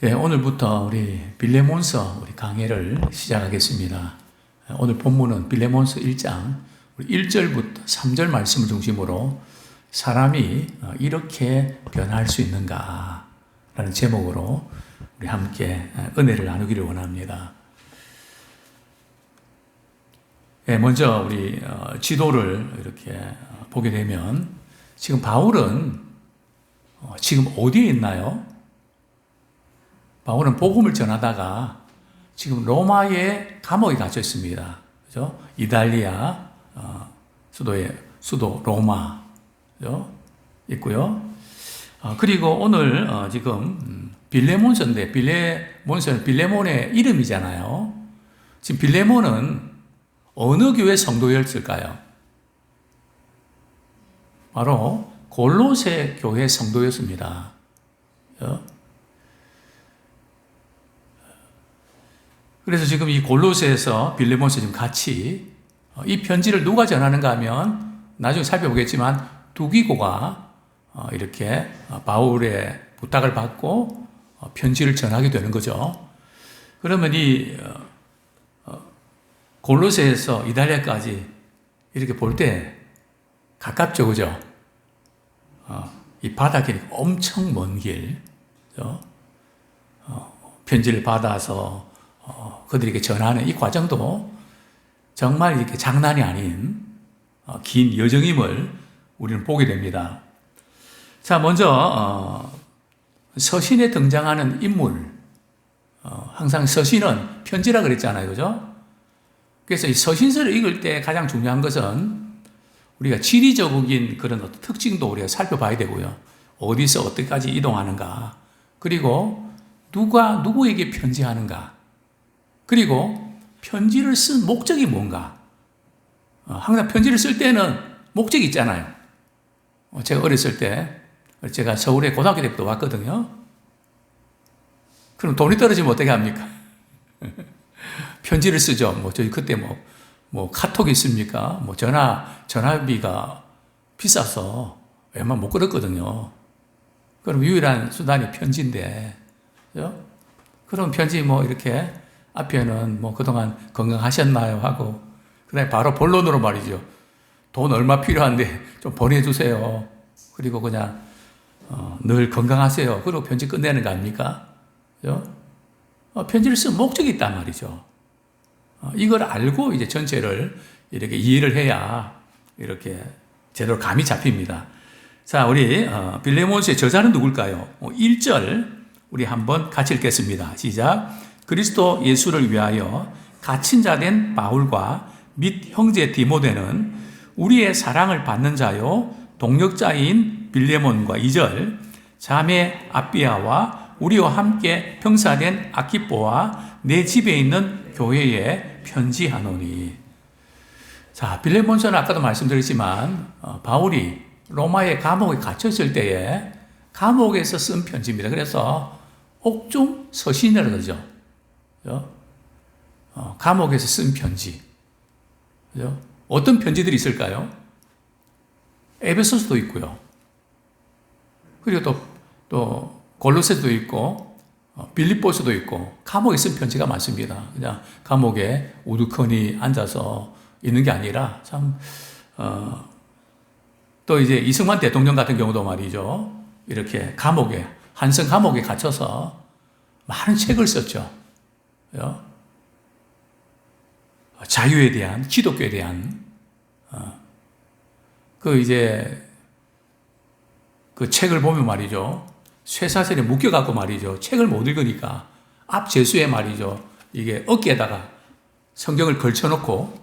예, 오늘부터 우리 빌레몬서 우리 강해를 시작하겠습니다. 오늘 본문은 빌레몬서 1장 1절부터 3절 말씀을 중심으로 사람이 이렇게 변할 수 있는가 라는 제목으로 우리 함께 은혜를 나누기를 원합니다. 예, 먼저 우리 지도를 이렇게 보게 되면 지금 바울은 지금 어디에 있나요? 바울은 복음을 전하다가 지금 로마의 감옥에 갇혀 있습니다. 그죠? 이탈리아 수도 로마 있고요. 그리고 오늘 지금 빌레몬서인데 빌레몬서는 빌레몬의 이름이잖아요. 지금 빌레몬은 어느 교회 성도였을까요? 바로 골로새 교회 성도였습니다. 그래서 지금 이 골로새에서 빌레몬서 지금 같이 이 편지를 누가 전하는가 하면 나중에 살펴보겠지만 두기고가 이렇게 바울의 부탁을 받고 편지를 전하게 되는 거죠. 그러면 이 골로새에서 이탈리아까지 이렇게 볼 때 가깝죠, 그죠? 이 바다길이 엄청 먼 길, 편지를 받아서 그들에게 전하는 이 과정도 정말 이렇게 장난이 아닌 긴 여정임을 우리는 보게 됩니다. 자, 먼저 서신에 등장하는 인물, 항상 서신은 편지라 그랬잖아요, 그죠? 그래서 이 서신서를 읽을 때 가장 중요한 것은 우리가 지리적인 그런 어떤 특징도 우리가 살펴봐야 되고요. 어디서 어디까지 이동하는가, 그리고 누가 누구에게 편지하는가, 그리고 편지를 쓴 목적이 뭔가. 항상 편지를 쓸 때는 목적이 있잖아요. 제가 어렸을 때 제가 서울에 고등학교 때부터 왔거든요. 그럼 돈이 떨어지면 어떻게 합니까? 편지를 쓰죠. 저희 그때 카톡이 있습니까? 전화비가 비싸서 웬만하면 못 걸었거든요. 그럼 유일한 수단이 편지인데, 그죠? 그럼 편지 이렇게 앞에는 그동안 건강하셨나요? 하고, 그 다음에 바로 본론으로 말이죠. 돈 얼마 필요한데 좀 보내주세요. 그리고 그냥, 늘 건강하세요. 그리고 편지 끝내는 거 아닙니까? 그죠? 편지를 쓴 목적이 있단 말이죠. 이걸 알고 이제 전체를 이렇게 이해를 해야 이렇게 제대로 감이 잡힙니다. 자, 우리, 빌레몬서의 저자는 누굴까요? 1절, 우리 한번 같이 읽겠습니다. 시작. 그리스도 예수를 위하여 갇힌 자 된 바울과 및 형제 디모데는 우리의 사랑을 받는 자요 동역자인 빌레몬과 2절 자매 아비아와 우리와 함께 병사된 아키포와 내 집에 있는 교회에 편지하노니. 자, 빌레몬서는 아까도 말씀드렸지만 바울이 로마의 감옥에 갇혔을 때에 감옥에서 쓴 편지입니다. 그래서 옥중 서신이라고 그러죠. 감옥에서 쓴 편지. 그죠? 어떤 편지들이 있을까요? 에베소서도 있고요. 그리고 또 골로새도 있고, 빌립보서도 있고, 감옥에 쓴 편지가 많습니다. 그냥 감옥에 우두커니 앉아서 있는 게 아니라, 참, 또 이제 이승만 대통령 같은 경우도 말이죠. 이렇게 한성 감옥에 갇혀서 많은 책을 썼죠. 자유에 대한, 기독교에 대한, 그 책을 보면 말이죠. 쇠사슬에 묶여갖고 말이죠. 책을 못 읽으니까 앞 재수에 말이죠. 이게 어깨에다가 성경을 걸쳐놓고,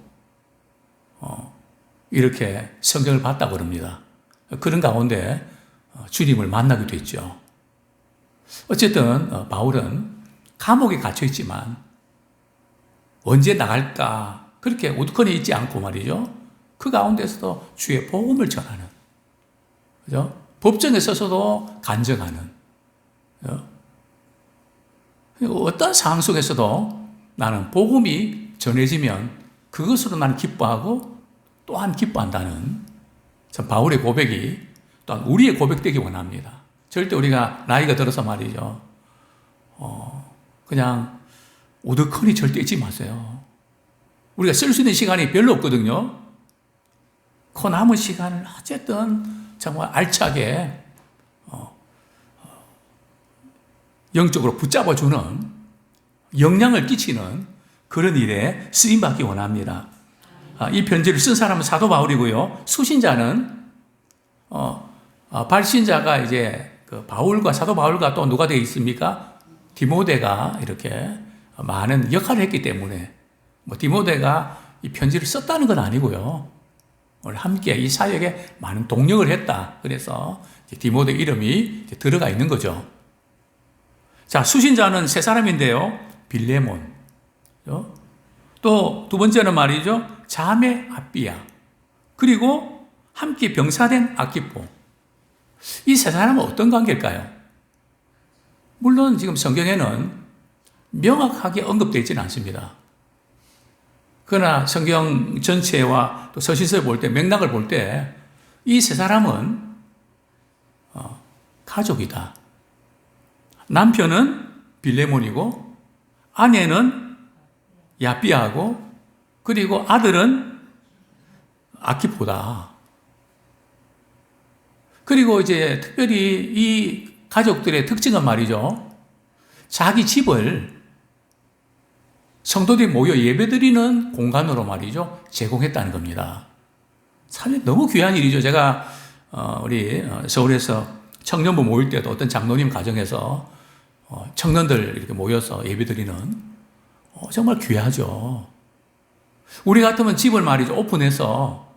이렇게 성경을 봤다고 그럽니다. 그런 가운데 주님을 만나기도 했죠. 어쨌든, 바울은 감옥에 갇혀있지만, 언제 나갈까? 그렇게 우두커니 있지 않고 말이죠. 그 가운데서도 주의 복음을 전하는, 그죠? 법정에 서서도 간증하는, 그죠? 어떤 상황 속에서도 나는 복음이 전해지면 그것으로 나는 기뻐하고 또한 기뻐한다는 참 바울의 고백이 또한 우리의 고백되기 원합니다. 절대 우리가 나이가 들어서 말이죠. 그냥 우두커니 절대 잊지 마세요. 우리가 쓸 수 있는 시간이 별로 없거든요. 그 남은 시간을 어쨌든 정말 알차게 영적으로 붙잡아주는, 영향을 끼치는 그런 일에 쓰임받기 원합니다. 이 편지를 쓴 사람은 사도 바울이고요. 수신자는 발신자가 이제 그 바울과, 사도 바울과 또 누가 되어 있습니까? 디모데가 이렇게 많은 역할을 했기 때문에 디모데가 이 편지를 썼다는 건 아니고요. 함께 이 사역에 많은 동력을 했다. 그래서 디모데 이름이 들어가 있는 거죠. 자, 수신자는 세 사람인데요. 빌레몬. 또 두 번째는 말이죠. 자매 아비야. 그리고 함께 병사된 아키포. 이 세 사람은 어떤 관계일까요? 물론 지금 성경에는 명확하게 언급되어 있지는 않습니다. 그러나 성경 전체와 또 서신서를 볼 때, 맥락을 볼 때 이 세 사람은 가족이다. 남편은 빌레몬이고 아내는 야비아하고 그리고 아들은 아키포다. 그리고 이제 특별히 이 가족들의 특징은 말이죠. 자기 집을 성도들이 모여 예배드리는 공간으로 말이죠. 제공했다는 겁니다. 참 너무 귀한 일이죠. 제가 우리 서울에서 청년부 모일 때도 어떤 장로님 가정에서 청년들 이렇게 모여서 예배드리는 정말 귀하죠. 우리 같으면 집을 말이죠. 오픈해서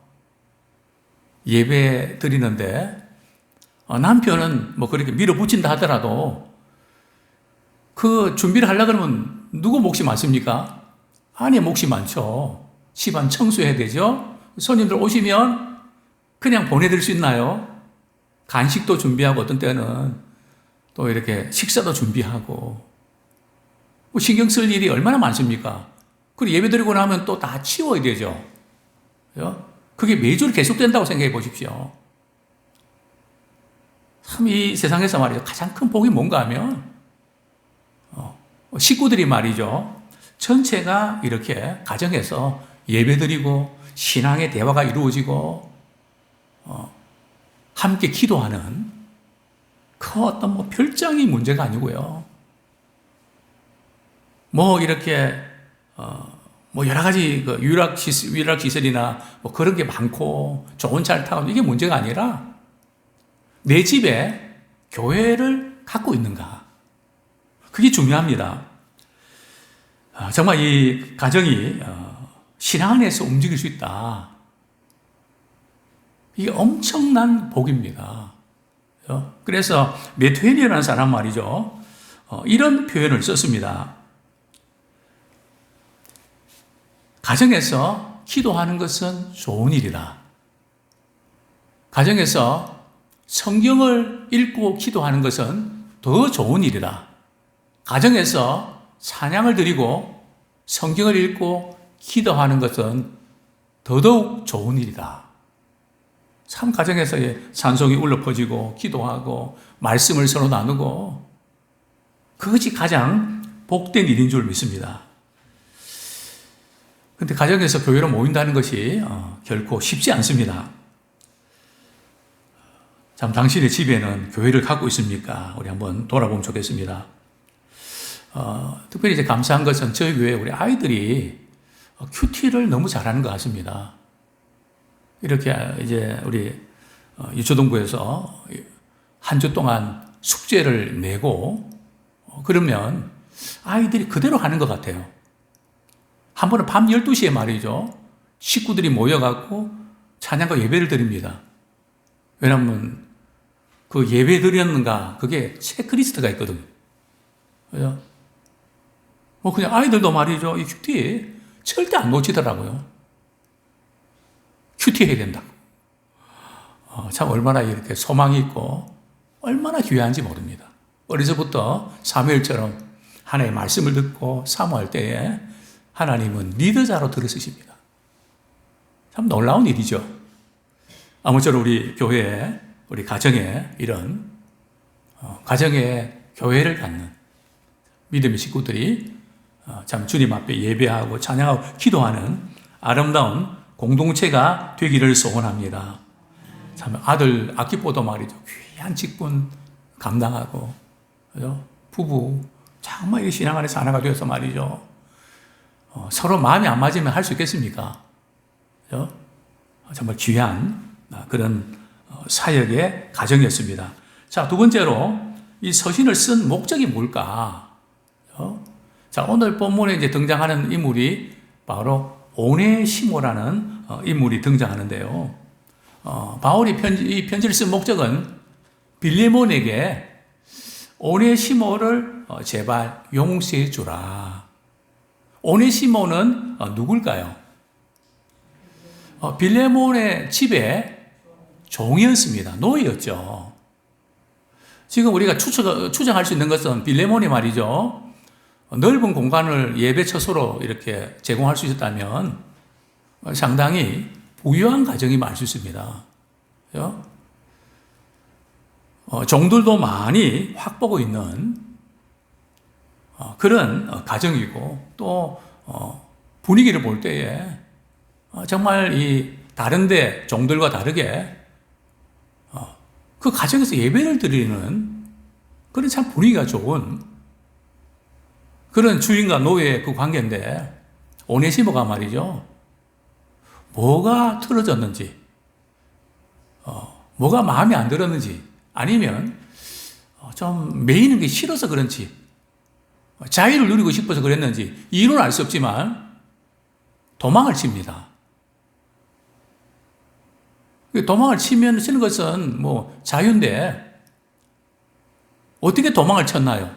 예배 드리는데 남편은 뭐 그렇게 밀어붙인다 하더라도 그 준비를 하려고 그러면 누구 몫이 많습니까? 아내 몫이 많죠. 집안 청소해야 되죠. 손님들 오시면 그냥 보내드릴 수 있나요? 간식도 준비하고 어떤 때는 또 이렇게 식사도 준비하고 뭐 신경 쓸 일이 얼마나 많습니까? 그리고 예배 드리고 나면 또 다 치워야 되죠. 그게 매주 계속된다고 생각해 보십시오. 참 이 세상에서 말이죠. 가장 큰 복이 뭔가 하면 식구들이 말이죠. 전체가 이렇게 가정에서 예배드리고 신앙의 대화가 이루어지고 함께 기도하는 그 어떤 뭐 별장이 문제가 아니고요. 뭐 이렇게 뭐 여러 가지 그 유락 시설이나 뭐 그런 게 많고 좋은 차를 타고 이게 문제가 아니라 내 집에 교회를 갖고 있는가. 그게 중요합니다. 정말 이 가정이 신앙 안에서 움직일 수 있다. 이게 엄청난 복입니다. 그래서 메투엘이라는 사람 말이죠. 이런 표현을 썼습니다. 가정에서 기도하는 것은 좋은 일이다. 가정에서 성경을 읽고 기도하는 것은 더 좋은 일이다. 가정에서 찬양을 드리고 성경을 읽고 기도하는 것은 더더욱 좋은 일이다. 참 가정에서 찬송이 울려 퍼지고 기도하고 말씀을 서로 나누고 그것이 가장 복된 일인 줄 믿습니다. 그런데 가정에서 교회로 모인다는 것이 결코 쉽지 않습니다. 참 당신의 집에는 교회를 갖고 있습니까? 우리 한번 돌아보면 좋겠습니다. 특별히 이제 감사한 것은 저희 교회 우리 아이들이 큐티를 너무 잘하는 것 같습니다. 이렇게 이제 우리 유초동부에서 한 주 동안 숙제를 내고 그러면 아이들이 그대로 하는 것 같아요. 한 번은 밤 12시에 말이죠. 식구들이 모여갖고 찬양과 예배를 드립니다. 왜냐하면 그 예배 드렸는가 그게 체크리스트가 있거든요. 그죠? 뭐 그냥 아이들도 말이죠. 이 큐티 절대 안 놓치더라고요. 큐티 해야 된다고. 참 얼마나 이렇게 소망이 있고 얼마나 귀한지 모릅니다. 어려서부터 사무엘처럼 하나님의 말씀을 듣고 사모할 때에 하나님은 리더자로 들으시십니다. 참 놀라운 일이죠. 아무쪼록 우리 교회에, 우리 가정에 이런 가정에 교회를 갖는 믿음의 식구들이 참 주님 앞에 예배하고 찬양하고 기도하는 아름다운 공동체가 되기를 소원합니다. 참 아들 아키포도 말이죠. 귀한 직분 감당하고 그죠? 부부 정말 이 신앙 안에서 하나가 되어서 말이죠. 서로 마음이 안 맞으면 할 수 있겠습니까? 그죠? 정말 귀한 그런 사역의 가정이었습니다. 자, 두 번째로 이 서신을 쓴 목적이 뭘까? 자, 오늘 본문에 이제 등장하는 인물이 바로 오네시모라는 인물이 등장하는데요. 바울이 이 편지를 쓴 목적은 빌레몬에게 오네시모를 제발 용서해 주라. 오네시모는 누굴까요? 빌레몬의 집에 종이었습니다. 노예였죠. 지금 우리가 추정할 수 있는 것은 빌레몬이 말이죠. 넓은 공간을 예배 처소로 이렇게 제공할 수 있었다면 상당히 부유한 가정이 많을 수 있습니다. 종들도 많이 확보고 있는 그런 가정이고 또 분위기를 볼 때에 정말 이 다른데 종들과 다르게 그 가정에서 예배를 드리는 그런 참 분위기가 좋은 그런 주인과 노예의 그 관계인데 오네시모가 말이죠. 뭐가 틀어졌는지 뭐가 마음에 안 들었는지 아니면 좀 매이는 게 싫어서 그런지 자유를 누리고 싶어서 그랬는지 이유는 알 수 없지만 도망을 칩니다. 도망을 치는 것은 뭐 자유인데 어떻게 도망을 쳤나요?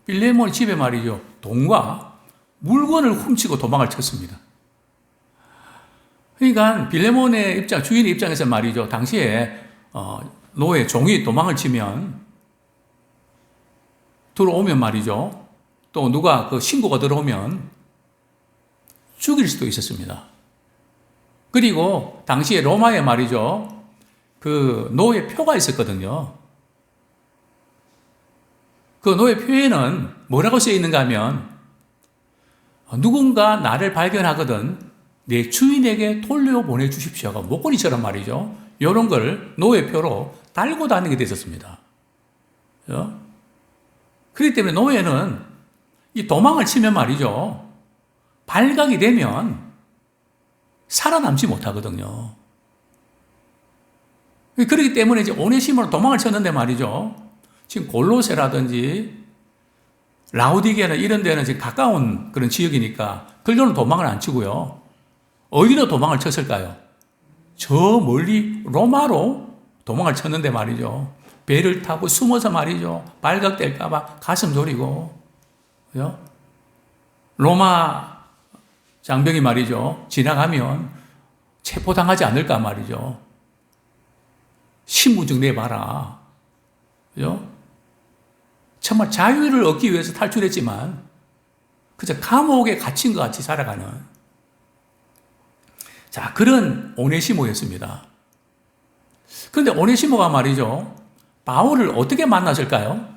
빌레몬 집에 말이죠. 돈과 물건을 훔치고 도망을 쳤습니다. 그러니까 빌레몬의 주인의 입장에서 말이죠. 당시에 노예, 종이 도망을 치면 들어오면 말이죠. 또 누가 그 신고가 들어오면 죽일 수도 있었습니다. 그리고 당시에 로마에 말이죠. 그 노예 표가 있었거든요. 그 노예 표에는 뭐라고 쓰여 있는가 하면 누군가 나를 발견하거든 내 주인에게 돌려보내 주십시오가 목걸이처럼 말이죠. 이런 걸 노예표로 달고 다니게 됐었습니다. 그렇기 때문에 노예는 이 도망을 치면 말이죠. 발각이 되면 살아남지 못하거든요. 그렇기 때문에 이제 오네시모로 도망을 쳤는데 말이죠. 지금 골로새라든지 라우디게나 이런 데는 지금 가까운 그런 지역이니까 그들은 도망을 안 치고요. 어디로 도망을 쳤을까요? 저 멀리 로마로 도망을 쳤는데 말이죠. 배를 타고 숨어서 말이죠. 발각될까봐 가슴 졸이고, 그죠? 로마 장병이 말이죠. 지나가면 체포당하지 않을까 말이죠. 신분증 내봐라. 그죠? 정말 자유를 얻기 위해서 탈출했지만, 그저 감옥에 갇힌 것 같이 살아가는, 자, 그런 오네시모였습니다. 그런데 오네시모가 말이죠. 바울을 어떻게 만났을까요?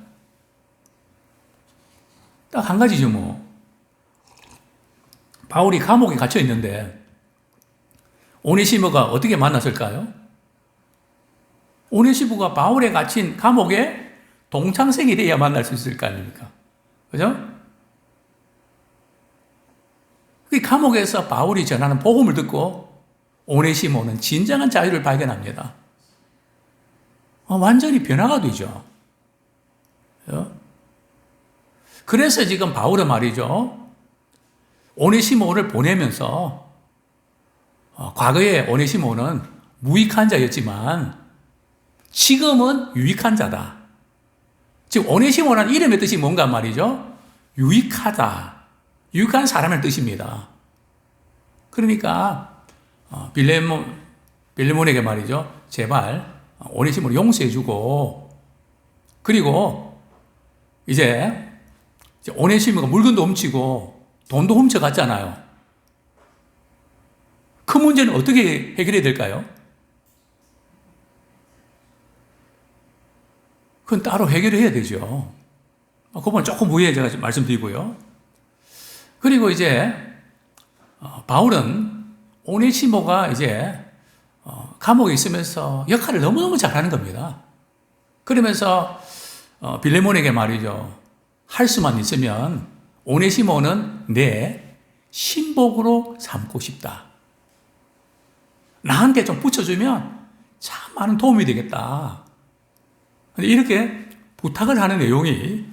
딱 한 가지죠, 뭐. 바울이 감옥에 갇혀 있는데, 오네시모가 어떻게 만났을까요? 오네시모가 바울에 갇힌 감옥에 동창생이 돼야 만날 수 있을 거 아닙니까? 그죠? 그 감옥에서 바울이 전하는 복음을 듣고 오네시모는 진정한 자유를 발견합니다. 완전히 변화가 되죠. 그래서 지금 바울은 말이죠. 오네시모를 보내면서 과거에 오네시모는 무익한 자였지만 지금은 유익한 자다. 지금 오네시모라는 이름의 뜻이 뭔가 말이죠. 유익하다. 유익한 사람의 뜻입니다. 그러니까 빌레몬에게 말이죠. 제발 오네시모를 용서해주고 그리고 이제 오네시모가 물건도 훔치고 돈도 훔쳐갔잖아요. 그 문제는 어떻게 해결해야 될까요? 그건 따로 해결해야 되죠. 그 부분 조금 후에 제가 말씀드리고요. 그리고 이제 바울은 오네시모가 이제 감옥에 있으면서 역할을 너무너무 잘하는 겁니다. 그러면서 빌레몬에게 말이죠. 할 수만 있으면 오네시모는 내 신복으로 삼고 싶다. 나한테 좀 붙여주면 참 많은 도움이 되겠다. 이렇게 부탁을 하는 내용이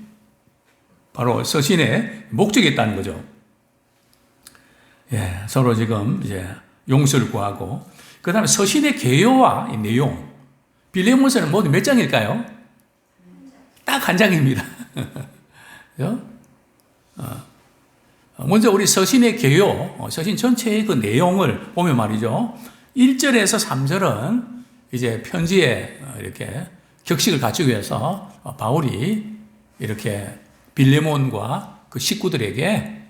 바로 서신의 목적이 있다는 거죠. 예, 서로 지금 이제 용서를 구하고, 그 다음에 서신의 개요와 이 내용, 빌레몬서는 모두 몇 장일까요? 딱 한 장입니다. 먼저 우리 서신의 개요, 서신 전체의 그 내용을 보면 말이죠. 1절에서 3절은 이제 편지에 이렇게 격식을 갖추기 위해서 바울이 이렇게 빌레몬과 그 식구들에게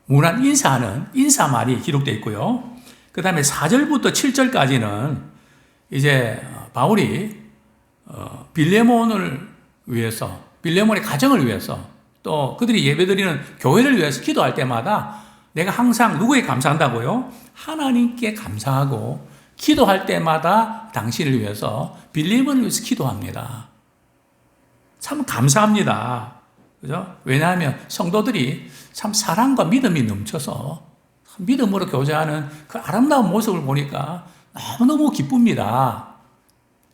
문안 인사하는 인사말이 기록되어 있고요. 그 다음에 4절부터 7절까지는 이제 바울이 빌레몬을 위해서, 빌레몬의 가정을 위해서, 또 그들이 예배드리는 교회를 위해서 기도할 때마다 내가 항상 누구에 감사한다고요? 하나님께 감사하고 기도할 때마다 당신을 위해서, 빌레몬을 위해서 기도합니다. 참 감사합니다. 그죠? 왜냐하면 성도들이 참 사랑과 믿음이 넘쳐서 믿음으로 교제하는 그 아름다운 모습을 보니까 너무너무 기쁩니다.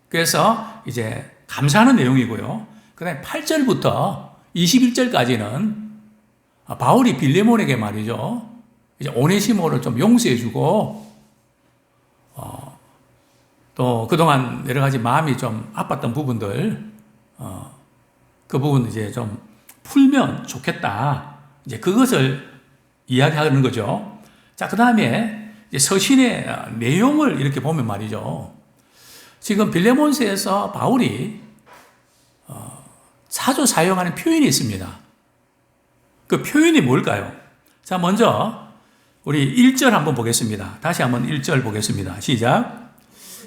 그래서 이제 감사하는 내용이고요. 그 다음에 8절부터 21절까지는 바울이 빌레몬에게 말이죠. 이제 오네시모를 좀 용서해주고, 또 그동안 여러 가지 마음이 좀 아팠던 부분들, 그 부분 이제 좀 풀면 좋겠다. 이제 그것을 이야기하는 거죠. 자, 그 다음에 서신의 내용을 이렇게 보면 말이죠. 지금 빌레몬서에서 바울이 자주 사용하는 표현이 있습니다. 그 표현이 뭘까요? 자, 먼저 우리 1절 한번 보겠습니다. 다시 한번 1절 보겠습니다. 시작.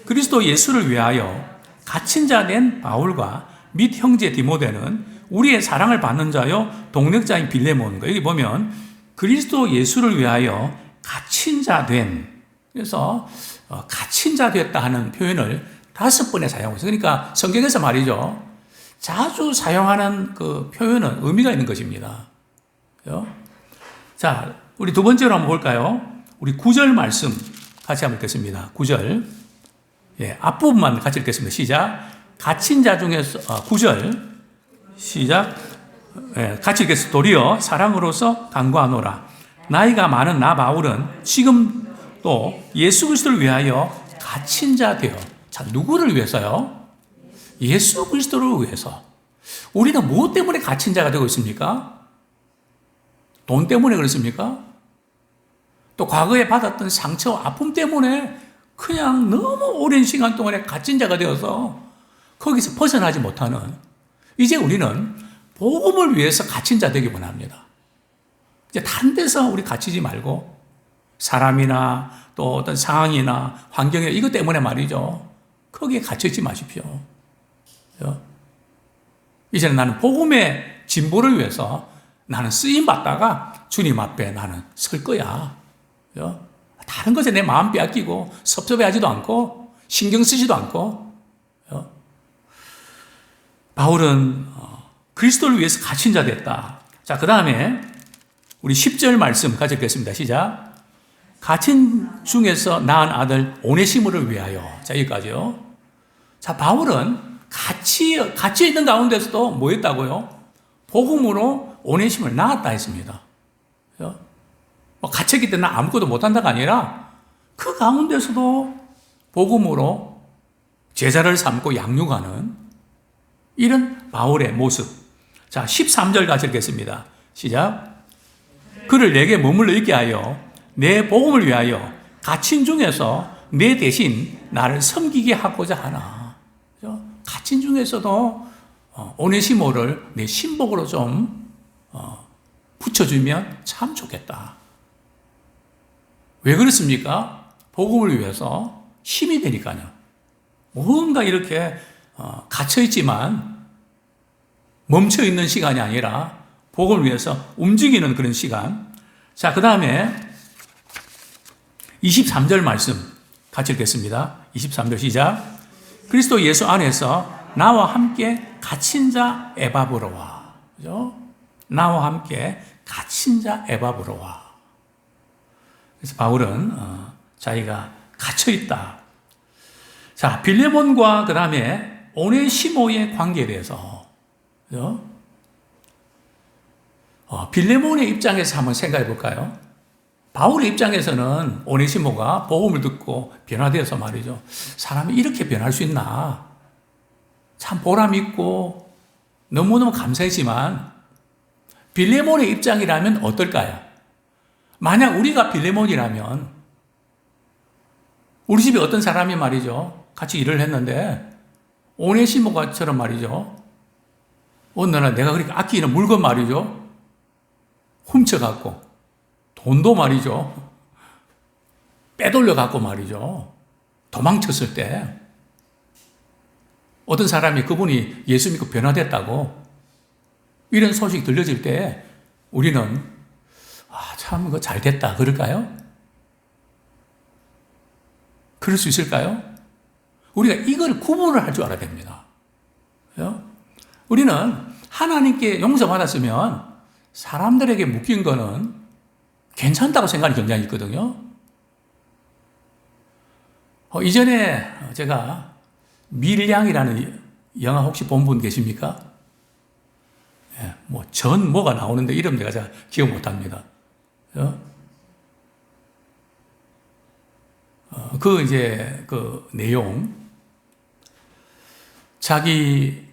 그리스도 예수를 위하여 갇힌 자 된 바울과 및 형제 디모데는 우리의 사랑을 받는 자요 동력자인 빌레몬과, 여기 보면 그리스도 예수를 위하여 갇힌 자 된, 그래서 갇힌 자 됐다 하는 표현을 5번에 사용하고 있어요. 그러니까 성경에서 말이죠, 자주 사용하는 그 표현은 의미가 있는 것입니다. 그죠? 자, 우리 두 번째로 한번 볼까요? 우리 9절 말씀 같이 한번 읽겠습니다. 9절. 예, 앞부분만 같이 읽겠습니다. 시작. 갇힌 자 중에서, 9절. 시작. 예, 같이 읽겠습니다. 도리어 사랑으로서 간구하노라. 나이가 많은 나 바울은 지금 또 예수 그리스도를 위하여 갇힌 자 되어. 자, 누구를 위해서요? 예수 그리스도를 위해서. 우리는 무엇 때문에 갇힌 자가 되고 있습니까? 돈 때문에 그렇습니까? 또 과거에 받았던 상처와 아픔 때문에 그냥 너무 오랜 시간 동안에 갇힌 자가 되어서 거기서 벗어나지 못하는, 이제 우리는 복음을 위해서 갇힌 자 되기 원합니다. 이제 다른 데서 우리 갇히지 말고, 사람이나 또 어떤 상황이나 환경이나 이것 때문에 말이죠, 거기에 갇혀있지 마십시오. 이제는 나는 복음의 진보를 위해서 나는 쓰임받다가 주님 앞에 나는 설 거야. 다른 것에 내 마음 빼앗기고 섭섭해하지도 않고 신경 쓰지도 않고. 바울은 그리스도를 위해서 갇힌 자 됐다. 자, 그 다음에 우리 10절 말씀 같이 읽겠습니다. 시작. 갇힌 중에서 낳은 아들 오네시모를 위하여. 자, 여기까지요. 자, 바울은 갇혀 있는 가운데서도 뭐 했다고요? 복음으로 오네시모를 낳았다 했습니다. 뭐 갇혔기 때문에 아무것도 못한다가 아니라 그 가운데서도 복음으로 제자를 삼고 양육하는 이런 바울의 모습. 자, 13절 같이 읽겠습니다. 시작. 그를 내게 머물러 있게 하여 내 복음을 위하여 갇힌 중에서 내 대신 나를 섬기게 하고자 하나. 갇힌 중에서도 오네시모를 내 신복으로 좀 붙여주면 참 좋겠다. 왜 그렇습니까? 복음을 위해서 힘이 되니까요. 뭔가 이렇게 갇혀있지만 멈춰 있는 시간이 아니라 복음을 위해서 움직이는 그런 시간. 자, 그 다음에 23절 말씀 같이 읽겠습니다. 23절 시작. 그리스도 예수 안에서 나와 함께 갇힌 자 에바브로 와. 그죠? 나와 함께 갇힌 자 에바브로 와. 그래서 바울은 자기가 갇혀 있다. 자, 빌레몬과 그 다음에 오네시모의 관계에 대해서, 그죠? 빌레몬의 입장에서 한번 생각해 볼까요? 바울의 입장에서는 오네시모가 복음을 듣고 변화되어서 말이죠. 사람이 이렇게 변할 수 있나? 참 보람 있고 너무너무 감사했지만 빌레몬의 입장이라면 어떨까요? 만약 우리가 빌레몬이라면 우리 집에 어떤 사람이 말이죠. 같이 일을 했는데 오네시모가처럼 말이죠. 어느 날 내가 그렇게 아끼는 물건 말이죠. 훔쳐갖고 돈도 말이죠. 빼돌려갖고 말이죠. 도망쳤을 때 어떤 사람이 그분이 예수 믿고 변화됐다고 이런 소식이 들려질 때 우리는 참 이거 잘 됐다 그럴까요? 그럴 수 있을까요? 우리가 이걸 구분을 할 줄 알아야 됩니다. 우리는 하나님께 용서받았으면 사람들에게 묶인 거는 괜찮다고 생각하는 경향이 있거든요. 이전에 제가 밀양이라는 영화 혹시 본 분 계십니까? 전 뭐가 나오는데 이름 제가 기억 못 합니다. 그 내용, 자기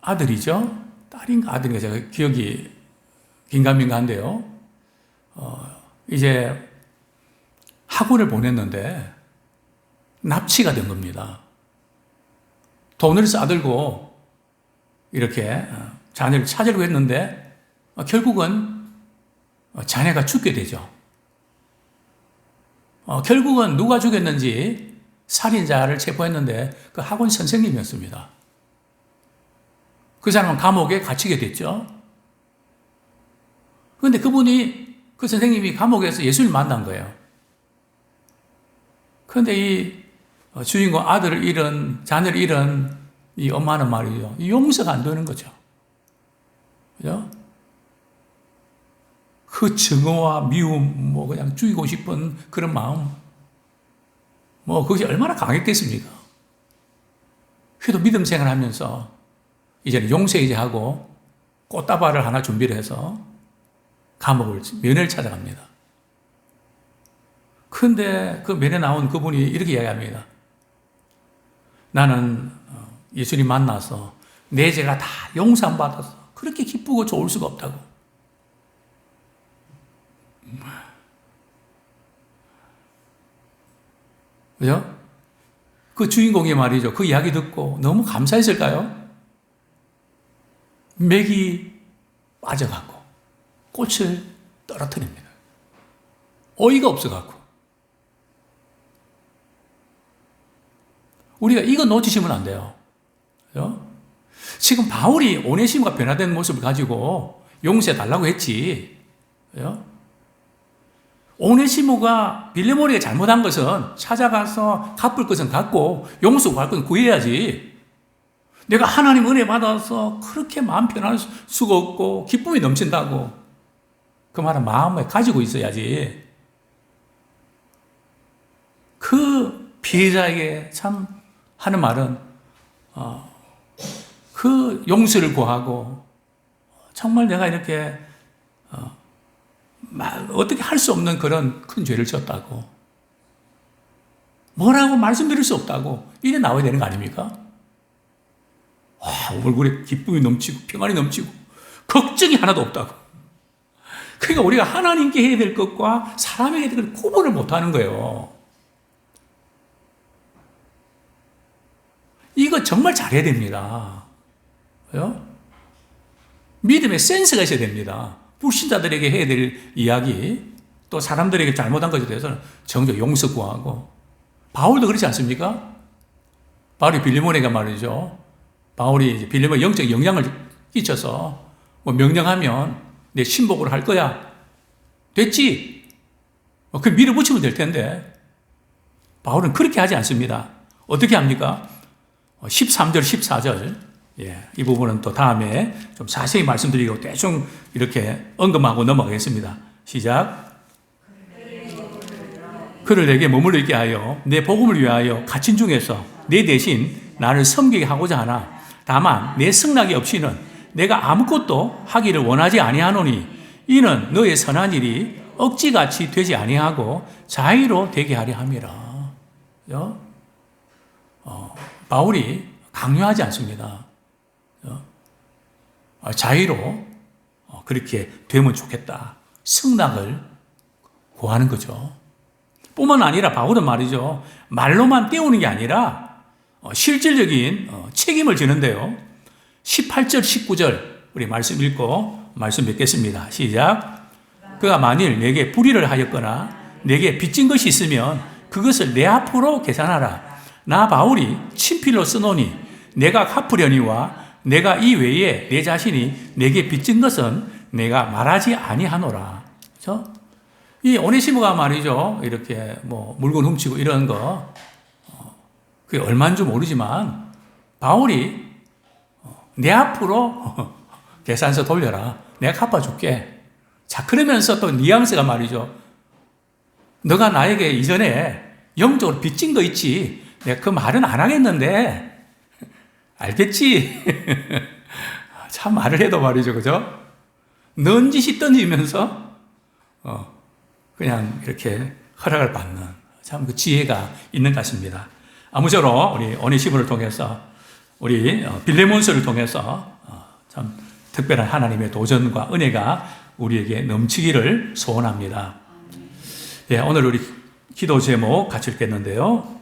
아들이죠? 딸인가 아들인가 제가 기억이 긴가민가한데요. 이제 학원을 보냈는데 납치가 된 겁니다. 돈을 싸들고 이렇게 자녀를 찾으려고 했는데 결국은 자녀가 죽게 되죠. 결국은 누가 죽였는지 살인자를 체포했는데 그 학원 선생님이었습니다. 그 사람은 감옥에 갇히게 됐죠. 그런데 그 선생님이 감옥에서 예수를 만난 거예요. 그런데 이 주인공 아들을 잃은, 자녀를 잃은 이 엄마는 말이죠. 용서가 안 되는 거죠. 그죠? 그 증오와 미움, 그냥 죽이고 싶은 그런 마음, 그것이 얼마나 강했겠습니까? 그래도 믿음 생활 하면서 이제는 용서해제하고 꽃다발을 하나 준비를 해서 감옥을, 면회를 찾아갑니다. 그런데 그 면회 나온 그분이 이렇게 이야기합니다. 나는 예수님 만나서 내 죄가 다 용서받아서 그렇게 기쁘고 좋을 수가 없다고. 그죠? 그 주인공이 말이죠. 그 이야기 듣고 너무 감사했을까요? 맥이 빠져갖고 꽃을 떨어뜨립니다. 어이가 없어갖고. 우리가 이거 놓치시면 안 돼요. 그죠? 지금 바울이 오네시모가 변화된 모습을 가지고 용서해달라고 했지. 그죠? 오네시모가 빌레몬에게 잘못한 것은 찾아가서 갚을 것은 갚고 용서 구할 것은 구해야지. 내가 하나님 은혜 받아서 그렇게 마음 편할 수가 없고 기쁨이 넘친다고 그 말은 마음에 가지고 있어야지. 그 피해자에게 참 하는 말은 그 용서를 구하고 정말 내가 이렇게 어떻게 할 수 없는 그런 큰 죄를 졌다고 뭐라고 말씀드릴 수 없다고 이래 나와야 되는 거 아닙니까? 얼굴에 기쁨이 넘치고 평안이 넘치고 걱정이 하나도 없다고. 그러니까 우리가 하나님께 해야 될 것과 사람에게 해야 될 것을 구분을 못하는 거예요. 이거 정말 잘해야 됩니다. 그죠? 믿음의 센스가 있어야 됩니다. 불신자들에게 해야 될 이야기, 또 사람들에게 잘못한 것에 대해서는 정적 용서 구하고. 바울도 그렇지 않습니까? 바울이 빌레몬에게 말이죠. 바울이 빌레몬에 영적 영향을 끼쳐서 뭐 명령하면 내 신복으로 할 거야. 됐지? 그 밀어붙이면 될 텐데. 바울은 그렇게 하지 않습니다. 어떻게 합니까? 13절, 14절. 예, 이 부분은 또 다음에 좀 자세히 말씀드리고 대충 이렇게 언급하고 넘어가겠습니다. 시작. 그를 내게 머물러 있게 하여 내 복음을 위하여 갇힌 중에서 내 대신 나를 섬기게 하고자 하나 다만 내 승낙이 없이는 내가 아무것도 하기를 원하지 아니하노니 이는 너의 선한 일이 억지같이 되지 아니하고 자의로 되게 하려 함이라. 바울이 강요하지 않습니다. 자의로 그렇게 되면 좋겠다. 승낙을 구하는 거죠. 뿐만 아니라 바울은 말이죠. 말로만 때우는 게 아니라 실질적인 책임을 지는데요. 18절, 19절 우리 말씀 읽고 말씀 뵙겠습니다. 시작. 그가 만일 내게 불의를 하였거나 내게 빚진 것이 있으면 그것을 내 앞으로 계산하라. 나 바울이 친필로 쓰노니 내가 갚으려니와 내가 이 외에 내 자신이 내게 빚진 것은 내가 말하지 아니하노라. 그렇죠? 이 오네시모가 말이죠. 이렇게 뭐 물건 훔치고 이런 거 그게 얼마인 줄 모르지만 바울이 내 앞으로 계산서 돌려라. 내가 갚아줄게. 자, 그러면서 또 뉘앙스가 말이죠. 너가 나에게 이전에 영적으로 빚진 거 있지. 내가 그 말은 안 하겠는데 알겠지? 참 말을 해도 말이죠. 그죠? 넌지시 던지면서 그냥 이렇게 허락을 받는 참 그 지혜가 있는 것 같습니다. 아무쪼록 우리 오네시모를 통해서 우리 빌레몬서를 통해서 참 특별한 하나님의 도전과 은혜가 우리에게 넘치기를 소원합니다. 예, 오늘 우리 기도 제목 같이 읽겠는데요.